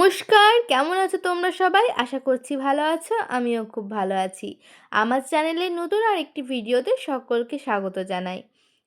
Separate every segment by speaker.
Speaker 1: নমস্কার, কেমন আছো তোমরা সবাই? আশা করছি ভালো আছো। আমিও খুব ভালো আছি। আমার চ্যানেলের নতুন আরেকটি ভিডিওতে সকলকে স্বাগত জানাই।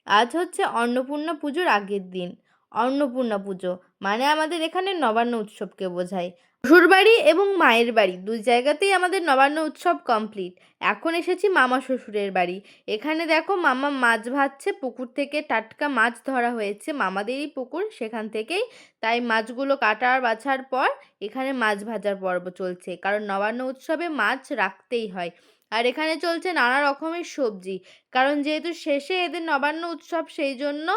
Speaker 1: আজ হচ্ছে অন্নপূর্ণা পুজোর আগের দিন। অন্নপূর্ণা পুজো মানে আমাদের এখানে নবান্ন উৎসবকে বোঝায়। শ্বশুরবাড়ি এবং মায়ের বাড়ি দুই জায়গাতেই আমাদের নবান্ন উৎসব কমপ্লিট। এখন এসেছি মামা শ্বশুরের বাড়ি। এখানে দেখো মামা মাছ ভাজছে, পুকুর থেকে টাটকা মাছ ধরা হয়েছে, মামাদেরই পুকুর সেখান থেকেই। তাই মাছগুলো কাটার বাছার পর এখানে মাছ ভাজার পর্ব চলছে, কারণ নবান্ন উৎসবে মাছ রাখতেই হয়। আর এখানে চলছে নানা রকমের সবজি, কারণ যেহেতু শেষে এদের নবান্ন উৎসব, সেই জন্য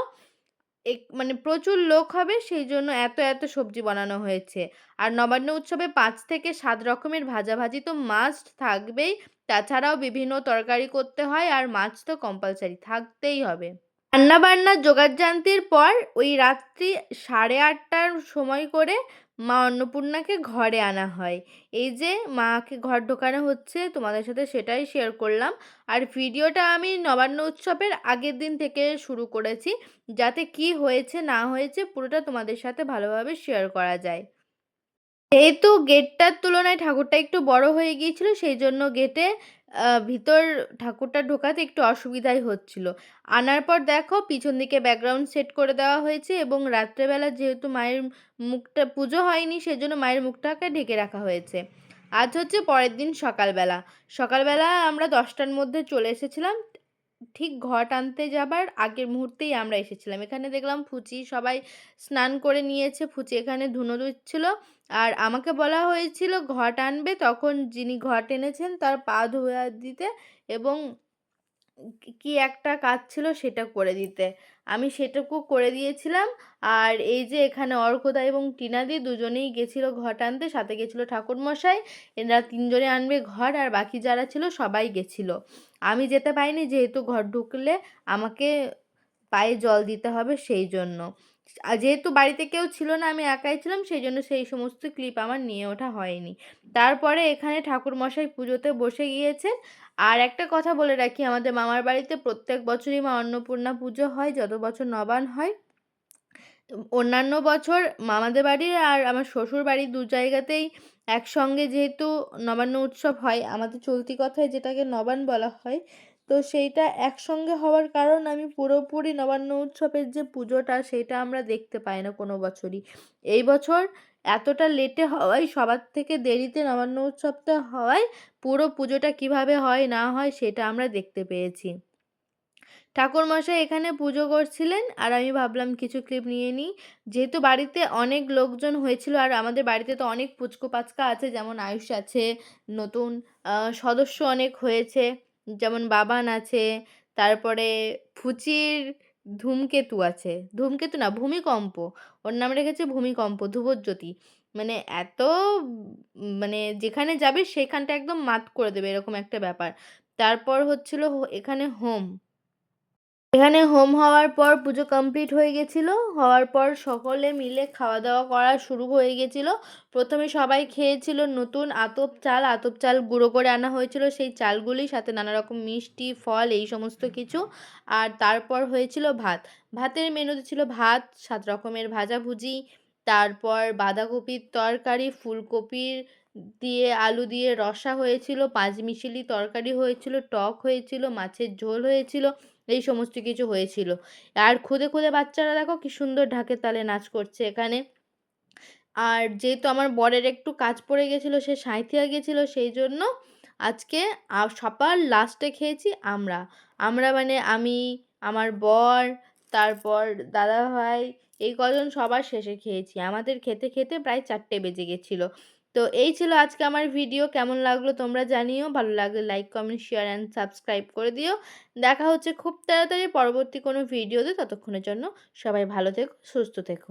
Speaker 1: মানে প্রচুর লোক হবে, সেই জন্য এত এত সবজি বানানো হয়েছে। আর নবান্ন উৎসবে 5 থেকে 7 রকমের ভাজাভাজি তো মাস্ট থাকবেই। তাছাড়াও বিভিন্ন তরকারি করতে হয়, আর মাছ তো কম্পালসারি থাকতেই হবে। রান্নাবান্নার জোগাড়যন্ত্রের পর ওই রাত্রি 8:30টার সময় করে মা অন্নপূর্ণাকে ঘরে আনা হয়। এই যে মাকে ঘর ঢোকানো হচ্ছে, তোমাদের সাথে সেটাই শেয়ার করলাম। আর ভিডিওটা আমি নবান্ন উৎসবের আগের দিন থেকে শুরু করেছি, যাতে কি হয়েছে না হয়েছে পুরোটা তোমাদের সাথে ভালোভাবে শেয়ার করা যায়। যেহেতু গেটটার তুলনায় ঠাকুরটা একটু বড় হয়ে গিয়েছিল, সেই জন্য গেটে ভিতর ঠাকুরটা ঢোকাতে একটু অসুবিধাই হচ্ছিল। আনার পর দেখো পিছন দিকে ব্যাকগ্রাউন্ড সেট করে দেওয়া হয়েছে, এবং রাত্রেবেলা যেহেতু মায়ের মুখটা পুজো হয়নি, সেজন্য মায়ের মুখটাকে ঢেকে রাখা হয়েছে। আজ হচ্ছে পরের দিন সকালবেলা। সকালবেলা আমরা 10টার মধ্যে চলে এসেছিলাম। ঠিক ঘট আনতে যাবার আগের মুহূর্তেই আমরা এসেছিলাম। এখানে দেখলাম ফুচি সবাই স্নান করে নিয়েছে। ফুচি এখানে ধুনো দিচ্ছিল। আর আমাকে বলা হয়েছিল ঘট আনবে, তখন যিনি ঘট এনেছেন তার পা ধুয়ে দিতে, এবং কি একটা কাজ ছিল সেটা করে দিতে। আমি সেটুকু করে দিয়েছিলাম। আর এই যে এখানে অর্কদা এবং টিনাদি দুজনেই গেছিল ঘট আনতে, সাথে গেছিল ঠাকুরমশাই। এরা তিনজনে আনবে ঘট, আর বাকি যারা ছিল সবাই গেছিল। আমি যেতে পারিনি, যেহেতু ঘর ঢুকলে আমাকে পায়ে জল দিতে হবে, সেই জন্য। আর যেহেতু বাড়িতে কেউ ছিল না, আমি একাই ছিলাম, সেই জন্য সেই সমস্ত ক্লিপ আমার নিয়ে ওঠা হয়নি। তারপরে এখানে ঠাকুরমশাই পুজোতে বসে গিয়েছে। আর একটা কথা বলে রাখি, আমাদের মামার বাড়িতে প্রত্যেক বছরই মা অন্নপূর্ণা পুজো হয়, যত বছর নবান্ন হয়। অন্যান্য বছর মামাদের বাড়ি আর আমার শ্বশুর বাড়ি দু জায়গাতেই একসঙ্গে যেহেতু নবান্ন উৎসব হয়, আমাদের চলতি কথায় যেটাকে নবান্ন বলা হয়, তো সেইটা একসঙ্গে হওয়ার কারণ আমি পুরোপুরি নবান্ন উৎসবের যে পুজোটা, সেটা আমরা দেখতে পাই না কোনো বছরই। এই বছর এতটা লেটে হওয়ায়, সবার থেকে দেরিতে নবান্ন উৎসবটা হওয়ায়, পুরো পুজোটা কিভাবে হয় না হয় সেটা আমরা দেখতে পেয়েছি। ঠাকুরমশাই এখানে পুজো করছিলেন, আর আমি ভাবলাম কিছু ক্লিপ নিয়ে নিই। যেহেতু বাড়িতে অনেক লোকজন হয়েছিল, আর আমাদের বাড়িতে তো অনেক পুচকো পাচকা আছে, যেমন আয়ুষ আছে, নতুন সদস্য অনেক হয়েছে, যেমন বাবান আছে, তারপরে ফুচির ধূমকেতু আছে, ধূমকেতু না ভূমিকম্প, ওর নাম রেখেছে ভূমিকম্প, ধ্রুবজ্যোতি। মানে এত মানে যেখানে যাবে সেখানটা একদম মাত করে দেবে, এরকম একটা ব্যাপার। তারপর হচ্ছিল এখানে হোম। এখানে হোম হওয়ার পর পুজো কমপ্লিট হয়ে গেছিল। হওয়ার পর সকলে মিলে খাওয়া দাওয়া করা শুরু হয়ে গেছিল। প্রথমে সবাই খেয়েছিল নতুন আতপ চাল। আতপ চাল গুঁড়ো করে আনা হয়েছিল, সেই চালগুলি সাথে নানা রকম মিষ্টি ফল এই সমস্ত কিছু। আর তারপর হয়েছিল ভাত। ভাতের মেনুতে ছিল ভাত, 7 রকমের ভাজাভুজি, তারপর বাঁধাকপির তরকারি, ফুলকপির দিয়ে আলু দিয়ে রসা হয়েছিল, পাঁচমিশালি তরকারি হয়েছিল, টক হয়েছিল, মাছের ঝোল হয়েছিল, এই সমস্ত কিছু হয়েছিল। আর খুদে খুদে বাচ্চারা দেখো কি সুন্দর ঢাকের তালে নাচ করছে এখানে। আর যেহেতু আমার বরের একটু কাজ পড়ে গেছিলো, সে সাঁইথিয়া গেছিলো, সেই জন্য আজকে সবার লাস্টে খেয়েছি আমরা। আমরা মানে আমি, আমার বর, তারপর দাদা ভাই, এই কজন সবার শেষে খেয়েছি। আমাদের খেতে খেতে প্রায় 4টে বেজে গেছিলো। তো এই ছিল আজকে আমার ভিডিও। কেমন লাগলো তোমরা জানিও। ভালো লাগলে like, comment, share and subscribe করে দিও। দেখা হচ্ছে খুব তাড়াতাড়ি পরবর্তী কোনো ভিডিওতে। ততক্ষণের জন্য সবাই ভালো থেকো, সুস্থ থেকো।